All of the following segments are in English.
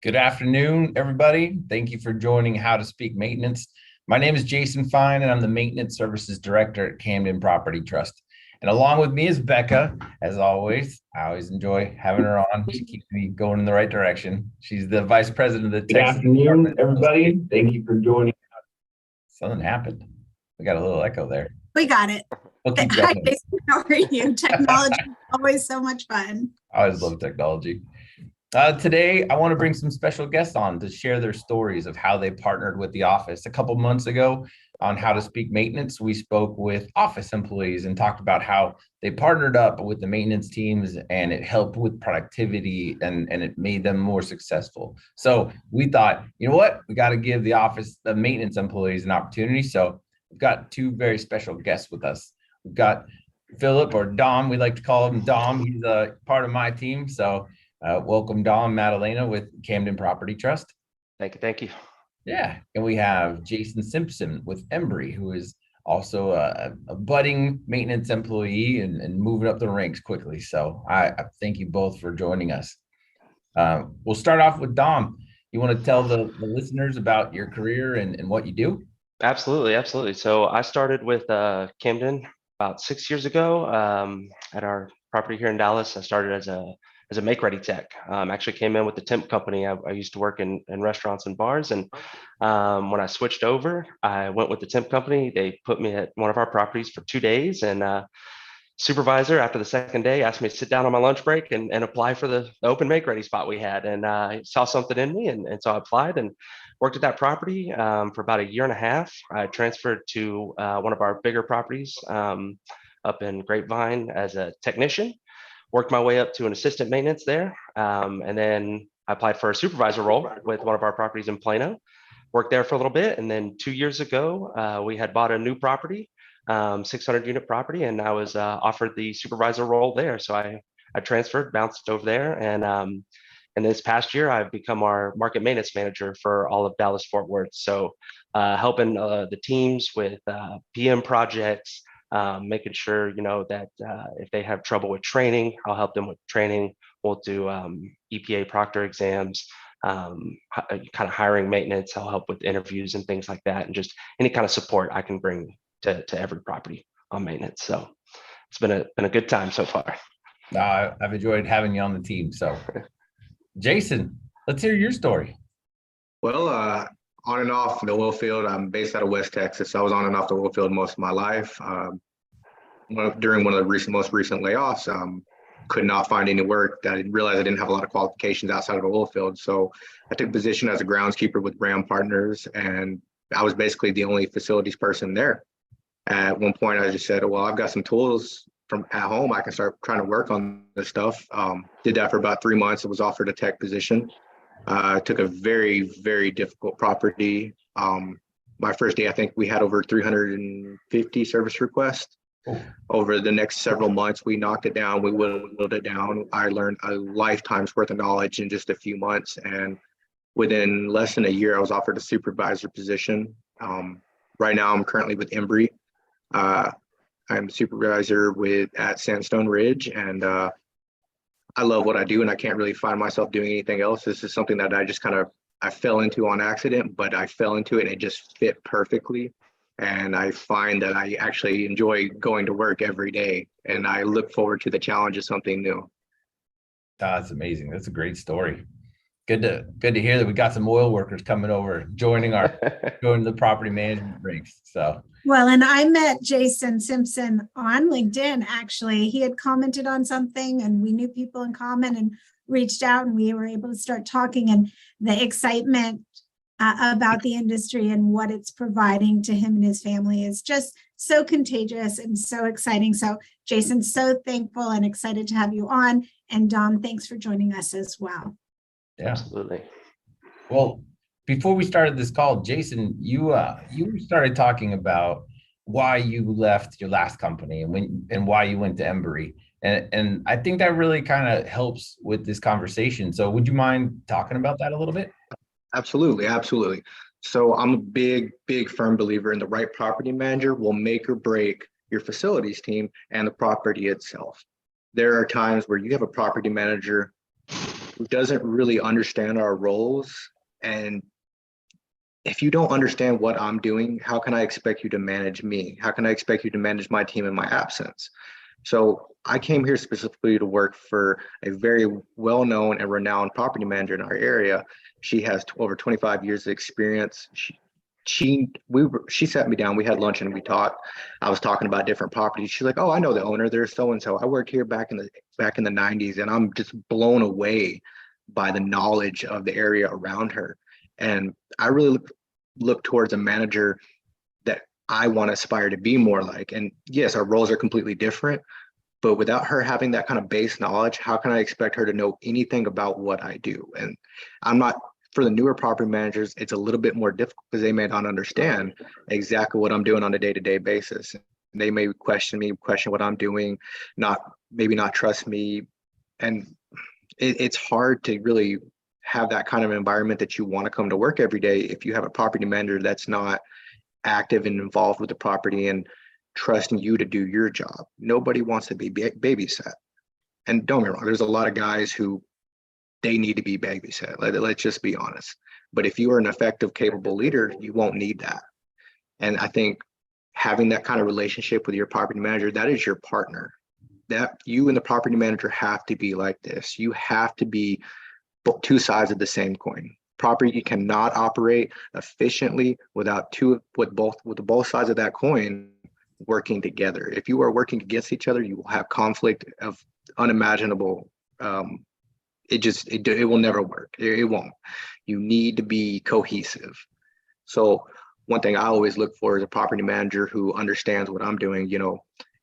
Good afternoon, everybody. Thank you for joining How to Speak Maintenance. My name is Jason Fein, and I'm the Maintenance Services Director at Camden Property Trust. And along with me is Becca. As always, I always enjoy having her on. She keeps me going in the right direction. She's the Vice President of the Good Texas afternoon, Department. everybody. Thank you for joining. Something happened. We got a little echo there. We got it. We'll keep Hi, going. Jason. How are you? Technology is always so much fun. I always love technology. Today, I want to bring some special guests on to share their stories of how they partnered with the office. A couple months ago on How to Speak Maintenance, we spoke with office employees and talked about how they partnered up with the maintenance teams and it helped with productivity and it made them more successful. So we thought, you know what? We got to give the maintenance employees an opportunity. So we've got two very special guests with us. We've got Philip, or Dom. We like to call him Dom. He's a part of my team. So welcome, Dom Maddalena with Camden Property Trust. Thank you. Yeah, and we have Jason Simpson with Embrey, who is also a budding maintenance employee and moving up the ranks quickly. So I thank you both for joining us. We'll start off with Dom. You want to tell the listeners about your career and what you do? Absolutely. So I started with Camden about 6 years ago at our property here in Dallas. I started as a make-ready tech. Actually came in with the temp company. I used to work in restaurants and bars, and when I switched over, I went with the temp company. They put me at one of our properties for 2 days, and supervisor after the second day asked me to sit down on my lunch break and apply for the open make-ready spot we had, and I saw something in me, and so I applied and worked at that property for about a year and a half. I transferred to one of our bigger properties up in Grapevine as a technician. Worked my way up to an assistant maintenance there. And then I applied for a supervisor role with one of our properties in Plano. Worked there for a little bit. And then 2 years ago, we had bought a new property, 600 unit property, and I was offered the supervisor role there. So I transferred, bounced over there. And this past year, I've become our market maintenance manager for all of Dallas Fort Worth. So helping the teams with PM projects, making sure, that if they have trouble with training, I'll help them with training. We'll do EPA proctor exams, kind of hiring maintenance. I'll help with interviews and things like that, and just any kind of support I can bring to every property on maintenance. So it's been a good time so far. I've enjoyed having you on the team. So Jason, let's hear your story. Well, on and off the oil field. I'm based out of West Texas. So I was on and off the oil field most of my life. During one of the most recent layoffs, could not find any work. I realized I didn't have a lot of qualifications outside of the oil field. So I took a position as a groundskeeper with Ram Partners, and I was basically the only facilities person there. At one point, I just said, well, I've got some tools from at home. I can start trying to work on this stuff. Did that for about 3 months. I was offered a tech position. Took a very, very difficult property. My first day, I think we had over 350 service requests. Oh. Over the next several months, we knocked it down. We whittled it down. I learned a lifetime's worth of knowledge in just a few months. And within less than a year, I was offered a supervisor position. Right now, I'm currently with Embrey. I'm a supervisor at Sandstone Ridge, and I love what I do, and I can't really find myself doing anything else. This is something that I fell into on accident, but I fell into it and it just fit perfectly. And I find that I actually enjoy going to work every day, and I look forward to the challenge of something new. That's amazing. That's a great story. Good to hear that we got some oil workers coming over, joining the property management ranks. So well, and I met Jason Simpson on LinkedIn. Actually, he had commented on something, and we knew people in common, and reached out, and we were able to start talking. And the excitement about the industry and what it's providing to him and his family is just so contagious and so exciting. So Jason, so thankful and excited to have you on. And Dom, thanks for joining us as well. Yeah, absolutely. Well, before we started this call, Jason, you started talking about why you left your last company and why you went to Embrey. And I think that really kind of helps with this conversation. So would you mind talking about that a little bit? Absolutely. So I'm a big firm believer in the right property manager will make or break your facilities team and the property itself. There are times where you have a property manager who doesn't really understand our roles. And if you don't understand what I'm doing, how can I expect you to manage me? How can I expect you to manage my team in my absence? So I came here specifically to work for a very well-known and renowned property manager in our area. She has over 25 years of experience. She sat me down, we had lunch and we talked. I was talking about different properties. She's like, "Oh, I know the owner. There's so and so. I worked here back in the 90s," and I'm just blown away by the knowledge of the area around her. And I really look towards a manager that I want to aspire to be more like. And yes, our roles are completely different, but without her having that kind of base knowledge, how can I expect her to know anything about what I do? And I'm not, for the newer property managers, it's a little bit more difficult because they may not understand exactly what I'm doing on a day-to-day basis. They may question me, question what I'm doing, maybe not trust me. And it's hard to really have that kind of environment that you want to come to work every day if you have a property manager that's not active and involved with the property and trusting you to do your job. Nobody wants to be babysat. And don't get me wrong, there's a lot of guys who they need to be babysat. Let's just be honest. But if you are an effective, capable leader, you won't need that. And I think having that kind of relationship with your property manager, that is your partner. That you and the property manager have to be like this. You have to be two sides of the same coin. Property cannot operate efficiently with both sides of that coin working together. If you are working against each other, you will have conflict of unimaginable. It will never work. It won't. You need to be cohesive. So one thing I always look for is a property manager who understands what I'm doing,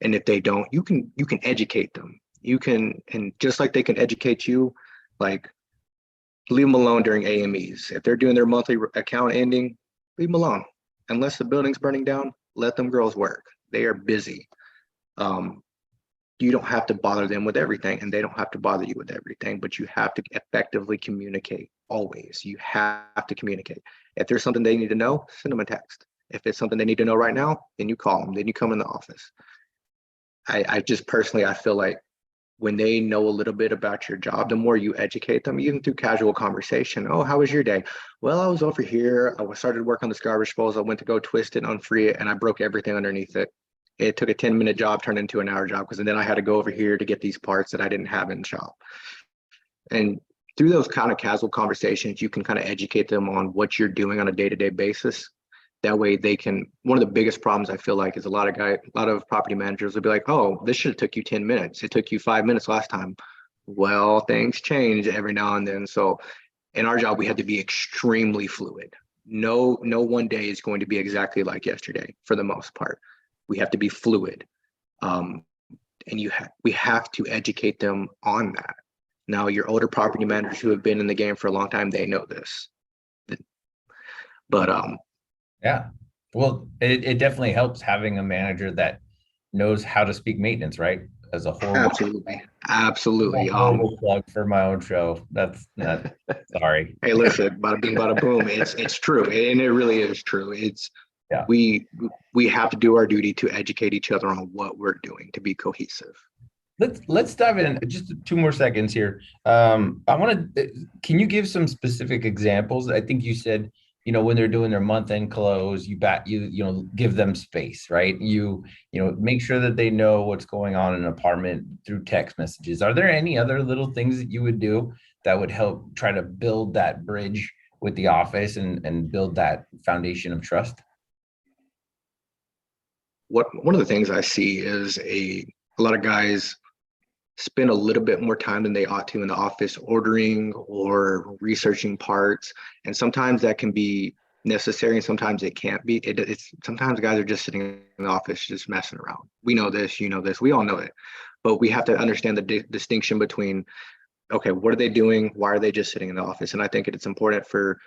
and if they don't, you can educate them. And just like they can educate you, like, leave them alone during AMEs. If they're doing their monthly account ending, leave them alone. Unless the building's burning down, let them girls work. They are busy. You don't have to bother them with everything, and they don't have to bother you with everything, but you have to effectively communicate always. You have to communicate. If there's something they need to know, send them a text. If it's something they need to know right now, then you call them, then you come in the office. I just personally, I feel like when they know a little bit about your job, the more you educate them, even through casual conversation. "Oh, how was your day?" "Well, I was over here. I started work on this garbage disposal. I went to go twist it, unfree it, and I broke everything underneath it. It took a 10-minute job, turned into an hour job, because then I had to go over here to get these parts that I didn't have in the shop." And through those kind of casual conversations, you can kind of educate them on what you're doing on a day-to-day basis. That way they can, one of the biggest problems I feel like is a lot of property managers will be like, "Oh, this should have took you 10 minutes. It took you 5 minutes last time." Well, things change every now and then. So in our job, we had to be extremely fluid. No one day is going to be exactly like yesterday for the most part. We have to be fluid. And we have to educate them on that. Now, your older property managers who have been in the game for a long time, they know this. But Yeah. Well, it definitely helps having a manager that knows how to speak maintenance, right? As a horrible, absolutely. Horrible plug for my own show. That's sorry. Hey, listen, bada bing, bada boom. It's true, and it really is true. Yeah. We have to do our duty to educate each other on what we're doing to be cohesive. Let's dive in just 2 more seconds here. Can you give some specific examples? I think you said, when they're doing their month-end close, you give them space, right? You make sure that they know what's going on in an apartment through text messages. Are there any other little things that you would do that would help try to build that bridge with the office and build that foundation of trust? One of the things I see is a lot of guys spend a little bit more time than they ought to in the office ordering or researching parts. And sometimes that can be necessary and sometimes it can't be. Sometimes guys are just sitting in the office just messing around. We know this, this, we all know it. But we have to understand the distinction between, okay, what are they doing? Why are they just sitting in the office? And I think it's important for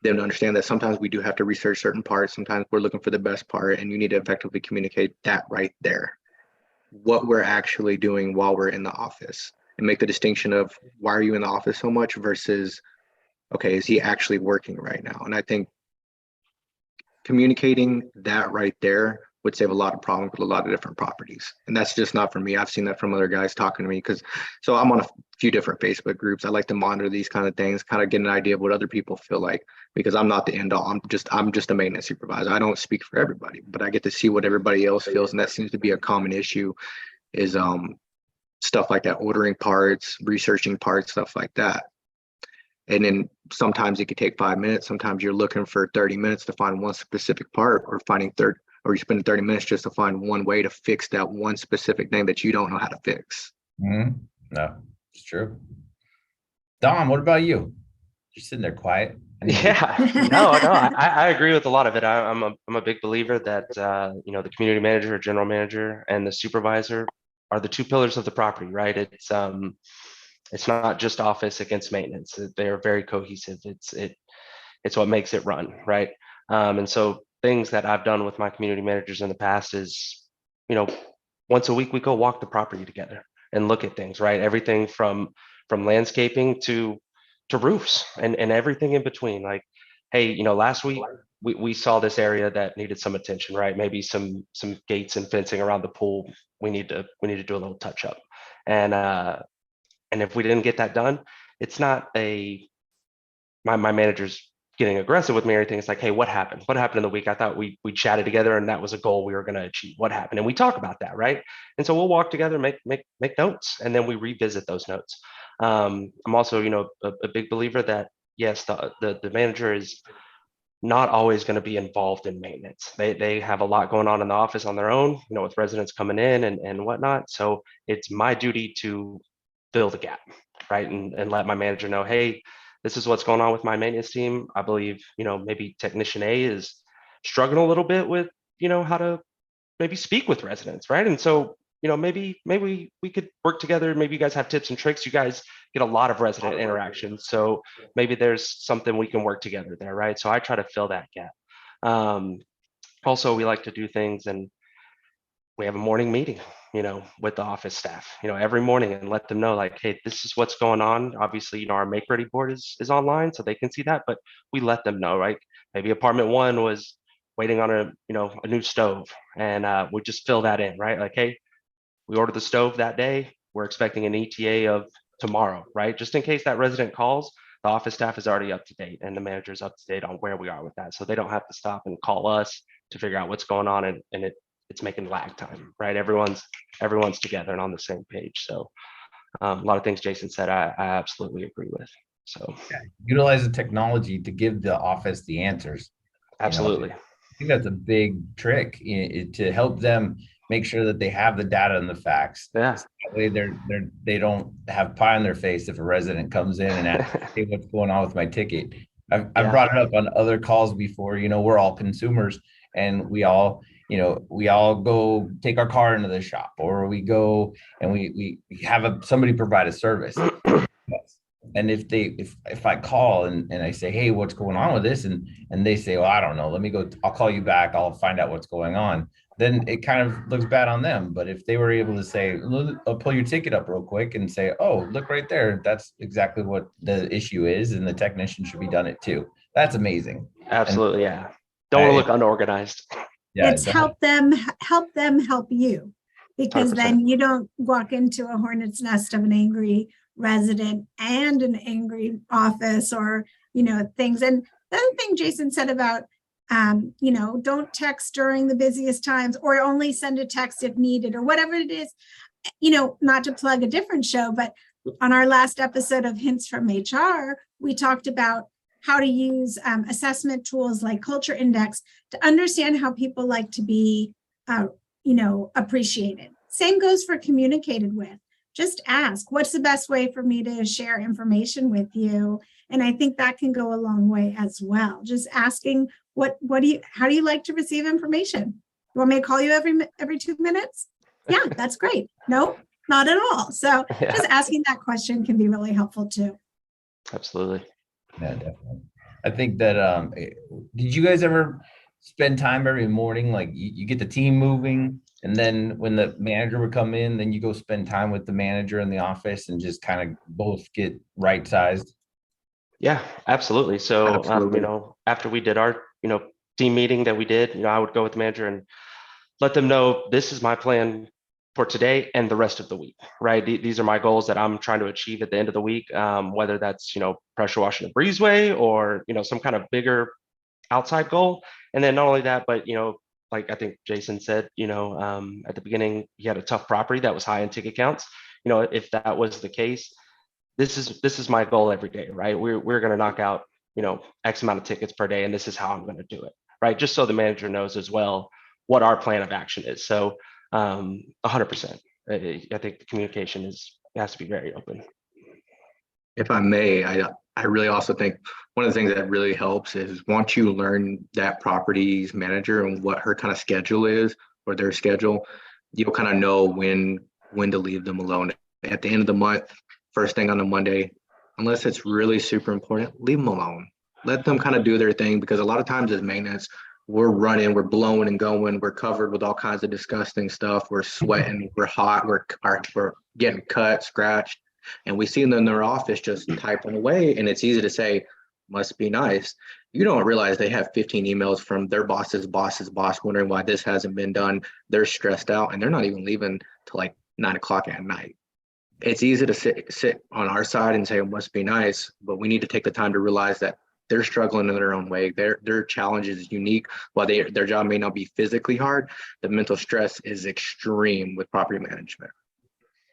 them to understand that sometimes we do have to research certain parts. Sometimes we're looking for the best part, and you need to effectively communicate that right there. What we're actually doing while we're in the office, and make the distinction of why are you in the office so much versus, okay, is he actually working right now? And I think communicating that right there would save a lot of problems with a lot of different properties. And that's just not for me. I've seen that from other guys talking to me so I'm on a few different Facebook groups. I like to monitor these kind of things, kind of get an idea of what other people feel like, because I'm not the end all. I'm just a maintenance supervisor. I don't speak for everybody, but I get to see what everybody else feels. And that seems to be a common issue is stuff like that, ordering parts, researching parts, stuff like that. And then sometimes it could take 5 minutes. Sometimes you're looking for 30 minutes to find one specific part, or you're spending 30 minutes just to find one way to fix that one specific thing that you don't know how to fix. Mm-hmm. No, it's true. Dom, what about you? You're sitting there quiet. Yeah, no, I agree with a lot of it. I'm a big believer that the community manager, general manager, and the supervisor are the two pillars of the property, right? It's not just office against maintenance. They are very cohesive. It's what makes it run, right? And so things that I've done with my community managers in the past is, once a week we go walk the property together and look at things, right? Everything from landscaping to roofs and everything in between. Like, hey, last week we saw this area that needed some attention, right? Maybe some gates and fencing around the pool. We need to do a little touch up. And if we didn't get that done, it's not my manager's getting aggressive with me or anything. It's like, hey, what happened? What happened in the week? I thought we chatted together and that was a goal we were going to achieve. What happened? And we talk about that, right? And so we'll walk together, make notes, and then we revisit those notes. I'm also, a big believer that yes, the manager is not always going to be involved in maintenance. They have a lot going on in the office on their own, with residents coming in and whatnot. So it's my duty to fill the gap, right? And let my manager know, hey, this is what's going on with my maintenance team. I believe, maybe technician A is struggling a little bit with, how to maybe speak with residents, right? And so, maybe we could work together. Maybe you guys have tips and tricks. You guys get a lot of resident interaction. So maybe there's something we can work together there, right? So I try to fill that gap. Also, we like to do things, and we have a morning meeting, with the office staff, every morning, and let them know, like, hey, this is what's going on. Obviously, our make ready board is online, so they can see that, but we let them know, right? Maybe apartment one was waiting on a new stove, and we just fill that in, right? Like, hey, we ordered the stove that day. We're expecting an ETA of tomorrow, right? Just in case that resident calls, the office staff is already up to date and the manager's up to date on where we are with that. So they don't have to stop and call us to figure out what's going on, and it's making lag time, right? Everyone's together and on the same page. So a lot of things Jason said, I absolutely agree with. So utilize the technology to give the office the answers. Absolutely. I think that's a big trick to help them make sure that they have the data and the facts. Yeah. So that way they don't have pie on their face if a resident comes in and asks, hey, what's going on with my ticket? I've brought it up on other calls before. We're all consumers, and we all go take our car into the shop, or we go and we have somebody provide a service. And if I call and I say, hey, what's going on with this? And they say, well, I don't know, I'll call you back. I'll find out what's going on. Then it kind of looks bad on them. But if they were able to say, I'll pull your ticket up real quick and say, oh, look right there. That's exactly what the issue is. And the technician should be done it too. That's amazing. Absolutely. Yeah. Don't want to look unorganized. Yeah, it's help them help you, because 100%. then you don't walk into a hornet's nest of an angry resident and an angry office, or things. And the other thing Jason said about don't text during the busiest times, or only send a text if needed, or whatever it is. Not to plug a different show, but on our last episode of Hints from HR, we talked about how to use assessment tools like Culture Index to understand how people like to be, appreciated. Same goes for communicated with. Just ask, what's the best way for me to share information with you? And I think that can go a long way as well. Just asking, how do you like to receive information? You want me to call you every 2 minutes? Yeah, that's great. No, not at all. So just asking that question can be really helpful too. Absolutely. Yeah, definitely. I think that did you guys ever spend time every morning, like you get the team moving, and then when the manager would come in, then you go spend time with the manager in the office and just kind of both get right sized? Yeah, absolutely. So Absolutely. after we did our team meeting that we did, I would go with the manager and let them know this is my plan for today and the rest of the week, right? These are my goals that I'm trying to achieve at the end of the week, whether that's, pressure washing a breezeway or, some kind of bigger outside goal. And then not only that, but, like I think Jason said, at the beginning, he had a tough property that was high in ticket counts. If that was the case, this is my goal every day, right? We're going to knock out, X amount of tickets per day, and this is how I'm going to do it, right? Just so the manager knows as well what our plan of action is. So 100%. I think the communication has to be very open. If I may, I really also think one of the things that really helps is once you learn that property's manager and what her kind of schedule is or their schedule, you'll kind of know when to leave them alone. At the end of the month, first thing on a Monday, unless it's really super important, leave them alone. Let them kind of do their thing, because a lot of times as maintenance, we're running, we're blowing and going, we're covered with all kinds of disgusting stuff. We're sweating, we're hot, we're getting cut, scratched, and we see them in their office just typing away. And it's easy to say, must be nice. You don't realize they have 15 emails from their boss's boss wondering why this hasn't been done. They're stressed out and they're not even leaving till like 9 o'clock at night. It's easy to sit on our side and say it must be nice, but we need to take the time to realize that they're struggling in their own way. Their challenge is unique. While their job may not be physically hard, the mental stress is extreme with property management.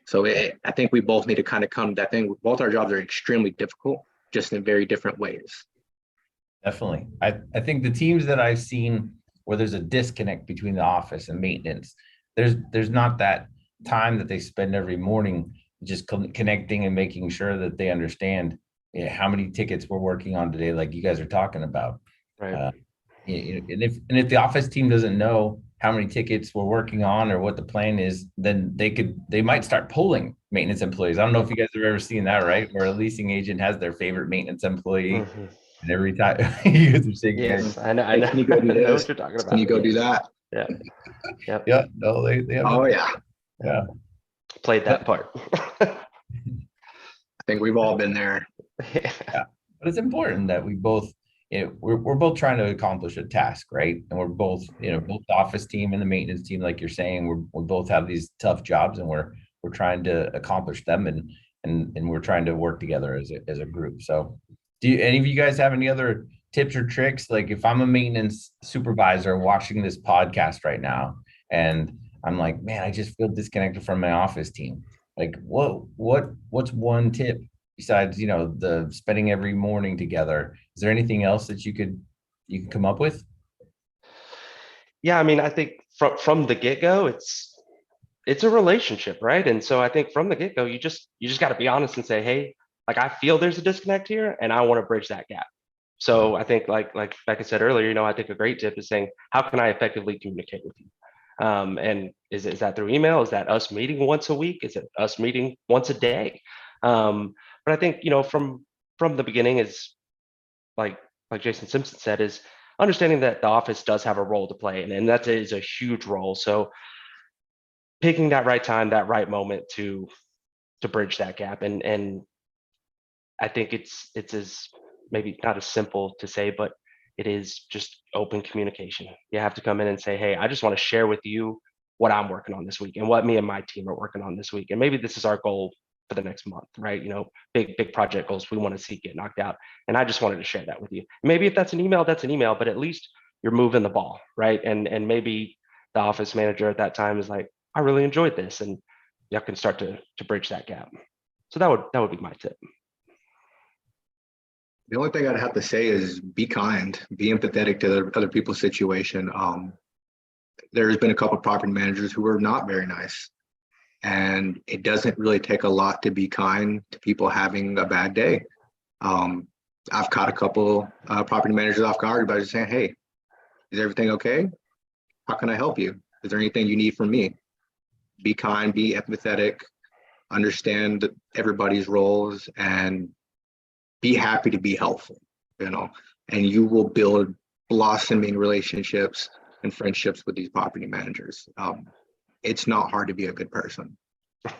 So I think we both need to kind of come to that thing. Both our jobs are extremely difficult, just in very different ways. Definitely. I think the teams that I've seen where there's a disconnect between the office and maintenance, there's not that time that they spend every morning just connecting and making sure that they understand how many tickets we're working on today, like you guys are talking about. Right. And if the office team doesn't know how many tickets we're working on or what the plan is, then they might start polling maintenance employees. I don't know if you guys have ever seen that, right? Where a leasing agent has their favorite maintenance employee. Mm-hmm. And every time you guys are saying, yes, I know. Can you go do this? I know what you're talking about. Can you go do that? Yeah. Yep. Yeah. No, they have. Oh yeah. Yeah. Played that part. I think we've all been there. Yeah. But it's important that we both, we're both trying to accomplish a task, right? And we're both, both the office team and the maintenance team, like you're saying, we both have these tough jobs, and we're trying to accomplish them, and we're trying to work together as a group. So do any of you guys have any other tips or tricks? Like if I'm a maintenance supervisor watching this podcast right now, and I'm like, man, I just feel disconnected from my office team. Like what's one tip besides, the spending every morning together? Is there anything else that you can come up with? Yeah, I mean, I think from the get-go, it's a relationship, right? And so I think from the get-go, you just got to be honest and say, hey, like I feel there's a disconnect here, and I want to bridge that gap. So I think like Becca said earlier, I think a great tip is saying, how can I effectively communicate with you? And is that through email? Is that us meeting once a week? Is it us meeting once a day? But I think, from the beginning is like Jason Simpson said, is understanding that the office does have a role to play, and that is a huge role. So picking that right time, that right moment to bridge that gap. And I think it's as maybe not as simple to say, but it is just open communication. You have to come in and say, hey, I just want to share with you what I'm working on this week and what me and my team are working on this week. And maybe this is our goal for the next month, right? Big project goals we want to see get knocked out. And I just wanted to share that with you. Maybe if that's an email, but at least you're moving the ball, right? And maybe the office manager at that time is like, I really enjoyed this. And y'all can start to bridge that gap. So that would be my tip. The only thing I'd have to say is be kind, be empathetic to other people's situation. There's been a couple of property managers who are not very nice, and it doesn't really take a lot to be kind to people having a bad day. I've caught a couple property managers off guard by just saying, hey, is everything okay? How can I help you? Is there anything you need from me? Be kind, be empathetic, understand everybody's roles, and be happy to be helpful, and you will build blossoming relationships and friendships with these property managers. It's not hard to be a good person.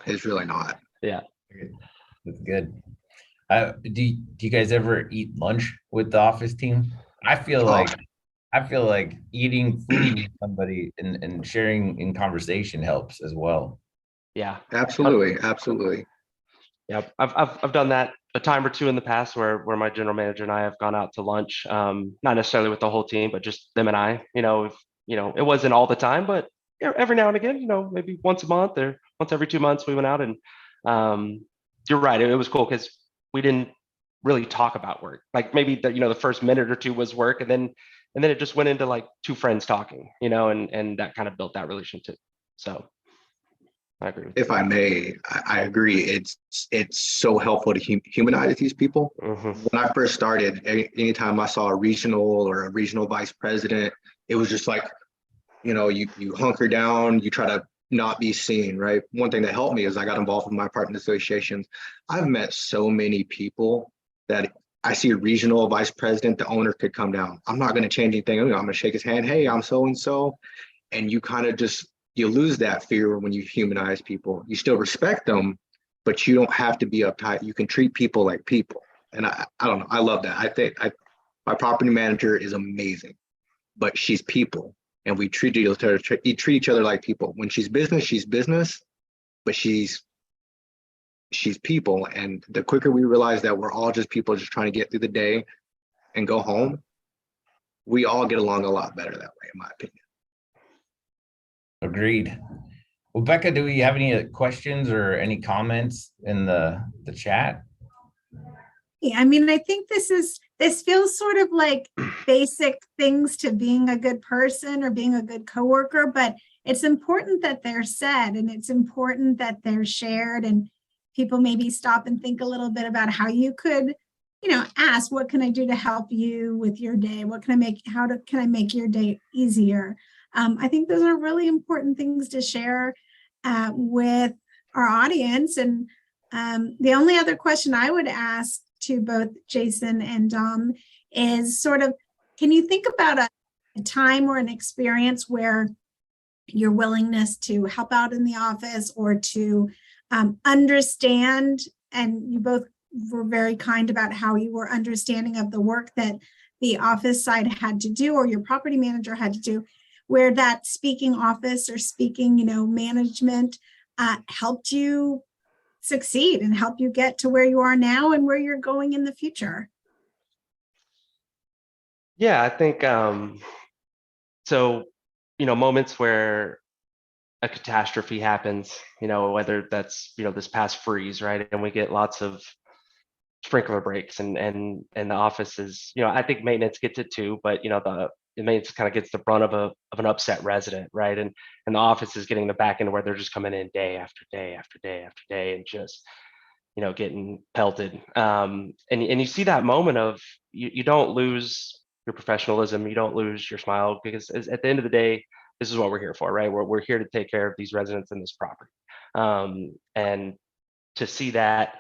It's really not. Yeah. That's good. Do you guys ever eat lunch with the office team? I feel like I feel like eating food with somebody and sharing in conversation helps as well. Yeah. Absolutely, absolutely. Yeah, I've done that a time or two in the past where my general manager and I have gone out to lunch, not necessarily with the whole team, but just them and I. It wasn't all the time, but every now and again, maybe once a month or once every 2 months, we went out and you're right. It was cool because we didn't really talk about work. Like maybe the first minute or two was work, and then it just went into like two friends talking, and that kind of built that relationship. So I agree with If I may, I agree. It's so helpful to humanize these people. you. When I first started, anytime I saw a regional or a regional vice president, it was just like, you hunker down, you try to not be seen, right? One thing that helped me is I got involved with my apartment associations. I've met so many people that I see a regional vice president, the owner could come down. I'm not going to change anything. I'm going to shake his hand. Hey, I'm so and so. And you kind of you lose that fear when you humanize people. You still respect them, but you don't have to be uptight. You can treat people like people. And I don't know. I love that. I think my property manager is amazing, but she's people, and we treat each other like people. When she's business, but she's people. And the quicker we realize that we're all just people just trying to get through the day and go home, we all get along a lot better that way, in my opinion. Agreed. Well, Becca, do we have any questions or any comments in the chat? Yeah, I mean, I think this feels sort of like basic things to being a good person or being a good coworker, but it's important that they're said, and it's important that they're shared, and people maybe stop and think a little bit about how you could, ask, what can I do to help you with your day? Can I make your day easier? I think those are really important things to share with our audience. And the only other question I would ask to both Jason and Dom is sort of, can you think about a time or an experience where your willingness to help out in the office or to understand, and you both were very kind about how you were understanding of the work that the office side had to do or your property manager had to do, where that speaking office or speaking, management helped you succeed and help you get to where you are now and where you're going in the future? Yeah, I think so, moments where a catastrophe happens, whether that's, this past freeze, right? And we get lots of sprinkler breaks and the office is, I think maintenance gets it too, but the maintenance kind of gets the brunt of an upset resident, right? And the office is getting the back end where they're just coming in day after day after day after day and just getting pelted. And you see that moment of you don't lose your professionalism, you don't lose your smile, because at the end of the day, this is what we're here for, right? We're here to take care of these residents in this property. And to see that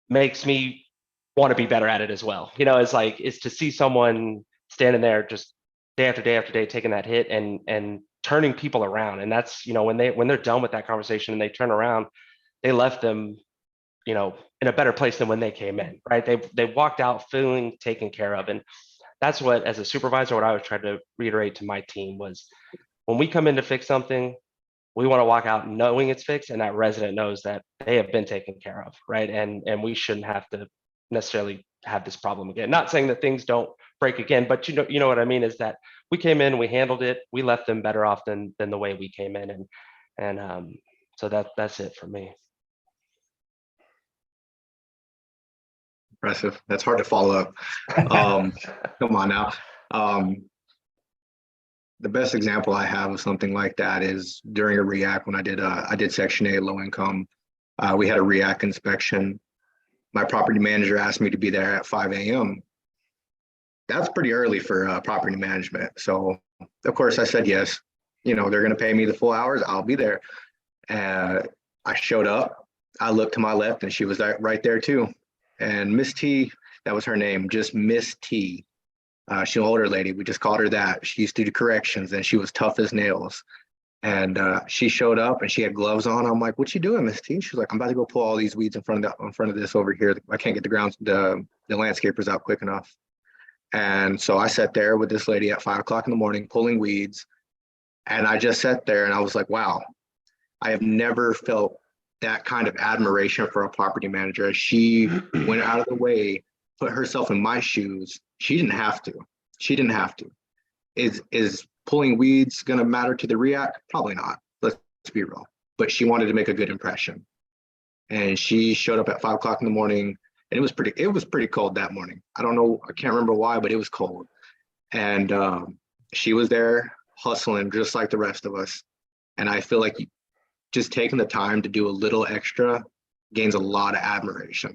makes me want to be better at it as well. It's to see someone standing there just day after day after day taking that hit and turning people around. And that's, when they're done with that conversation and they turn around, they left them, in a better place than when they came in, right? They walked out feeling taken care of. And that's what, as a supervisor, what I was trying to reiterate to my team was, when we come in to fix something, we want to walk out knowing it's fixed, and that resident knows that they have been taken care of, right? And we shouldn't have to necessarily have this problem again. Not saying that things don't break again, but you know what I mean, is that we came in, we handled it, we left them better off than the way we came in. And so that's it for me. Impressive. That's hard to follow up. Come on now. The best example I have of something like that is during a REAC when I did Section 8 low income. We had a REAC inspection. My property manager asked me to be there at 5 a.m. That's pretty early for property management. So of course I said yes. They're going to pay me the full hours. I'll be there. I showed up. I looked to my left, and she was right there too. And Miss T, that was her name, just Miss T. She's an older lady. We just called her that. She used to do corrections, and she was tough as nails. And she showed up, and she had gloves on. I'm like, "What you doing, Miss T?" She's like, "I'm about to go pull all these weeds in front of this over here. I can't get the landscapers out quick enough." And so I sat there with this lady at 5 o'clock in the morning pulling weeds. And I just sat there and I was like, wow, I have never felt that kind of admiration for a property manager. As she went out of the way, put herself in my shoes. She didn't have to. She didn't have to. Is pulling weeds going to matter to the REAC? Probably not. Let's be real. But she wanted to make a good impression. And she showed up at 5 o'clock in the morning, and it was pretty cold that morning. I don't know, I can't remember why, but it was cold. And she was there hustling just like the rest of us. And I feel like just taking the time to do a little extra gains a lot of admiration.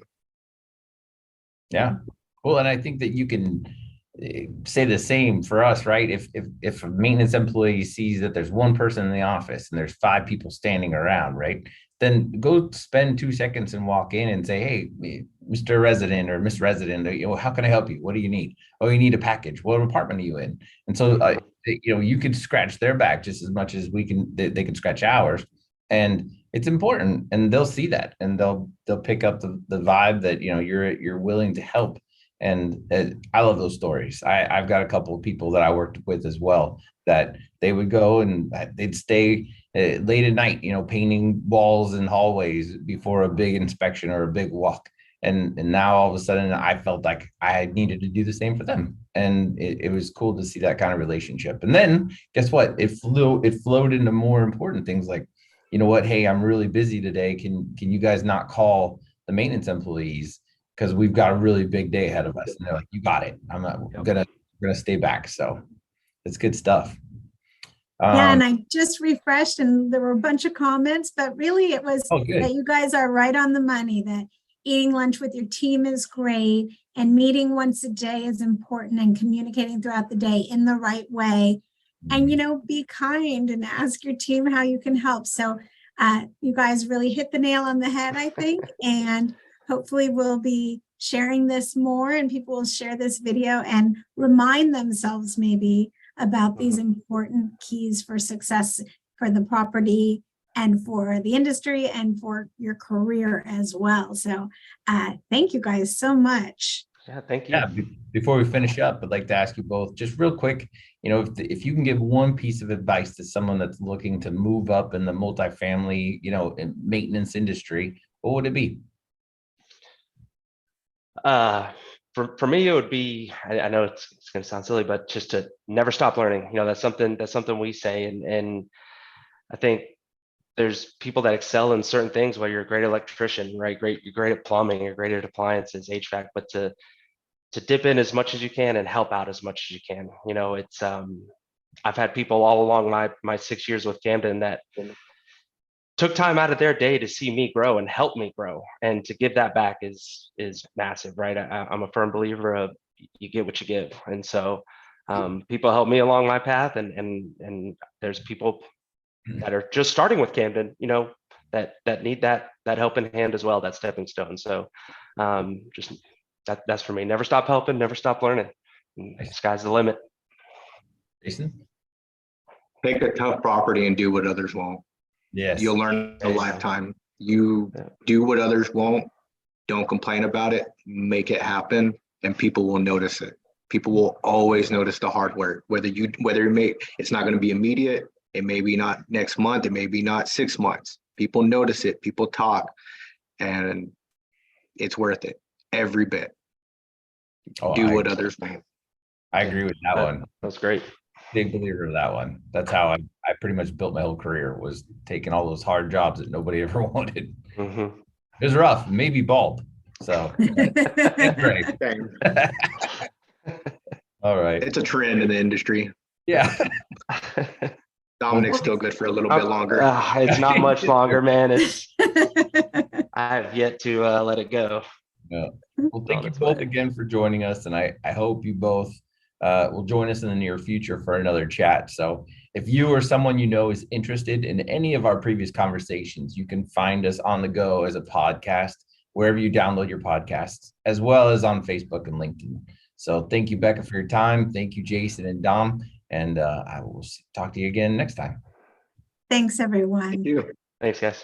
Yeah. Well, and I think that you can say the same for us, right? If a maintenance employee sees that there's one person in the office and there's 5 people standing around, right? Then go spend 2 seconds and walk in and say, hey, Mr. Resident or Miss Resident, how can I help you? What do you need? Oh, you need a package. What apartment are you in? And so, you could scratch their back just as much as they can scratch ours. And it's important, and they'll see that, and they'll pick up the vibe that, you're willing to help. And I love those stories. I've got a couple of people that I worked with as well, that they would go and they'd stay late at night, painting walls and hallways before a big inspection or a big walk. And now all of a sudden I felt like I needed to do the same for them. And it was cool to see that kind of relationship. And then guess what? It flowed into more important things like, you know what? Hey, I'm really busy today. Can you guys not call the maintenance employees? Because we've got a really big day ahead of us. And they're like, you got it. I'm gonna stay back. So it's good stuff. Yeah, and I just refreshed and there were a bunch of comments, but really it was that you guys are right on the money, that eating lunch with your team is great and meeting once a day is important, and communicating throughout the day in the right way. And, be kind and ask your team how you can help. So you guys really hit the nail on the head, I think. And hopefully we'll be sharing this more, and people will share this video and remind themselves maybe about these important keys for success for the property and for the industry and for your career as well. So thank you guys so much. Yeah, thank you. Yeah, before we finish up, I'd like to ask you both just real quick, if you can give one piece of advice to someone that's looking to move up in the multifamily, maintenance industry, what would it be? For me, it would be, I know it's going to sound silly, but just to never stop learning. That's something we say. And I think there's people that excel in certain things, where you're a great electrician, right? You're great at plumbing, you're great at appliances, HVAC, but to dip in as much as you can and help out as much as you can. It's, I've had people all along my 6 years with Camden that took time out of their day to see me grow and help me grow, and to give that back is massive, right? I'm a firm believer of you get what you give. And so people help me along my path, and there's people that are just starting with Camden, that need that helping hand as well, that stepping stone. So just that's for me. Never stop helping, never stop learning. Sky's the limit. Jason? Take a tough property and do what others won't. Yes. You'll learn a lifetime. You do what others won't. Don't complain about it. Make it happen, and people will notice it. People will always notice the hard work. Whether you make, it's not going to be immediate. It may be not next month. It may be not 6 months. People notice it. People talk, and it's worth it every bit. Do what others won't. I agree with that one. That's great. Big believer of that one. That's how I pretty much built my whole career, was taking all those hard jobs that nobody ever wanted. Mm-hmm. It was rough, maybe bald. So great. All right. It's a trend in the industry. Yeah. Dominic's still good for a little bit longer. It's not much longer, man. I have yet to let it go. Yeah. Well, thank you both again for joining us, and I hope you both will join us in the near future for another chat. So if you or someone is interested in any of our previous conversations, you can find us on the go as a podcast, wherever you download your podcasts, as well as on Facebook and LinkedIn. So thank you, Becca, for your time. Thank you, Jason and Dom. And I will talk to you again next time. Thanks, everyone. Thank you. Thanks, guys.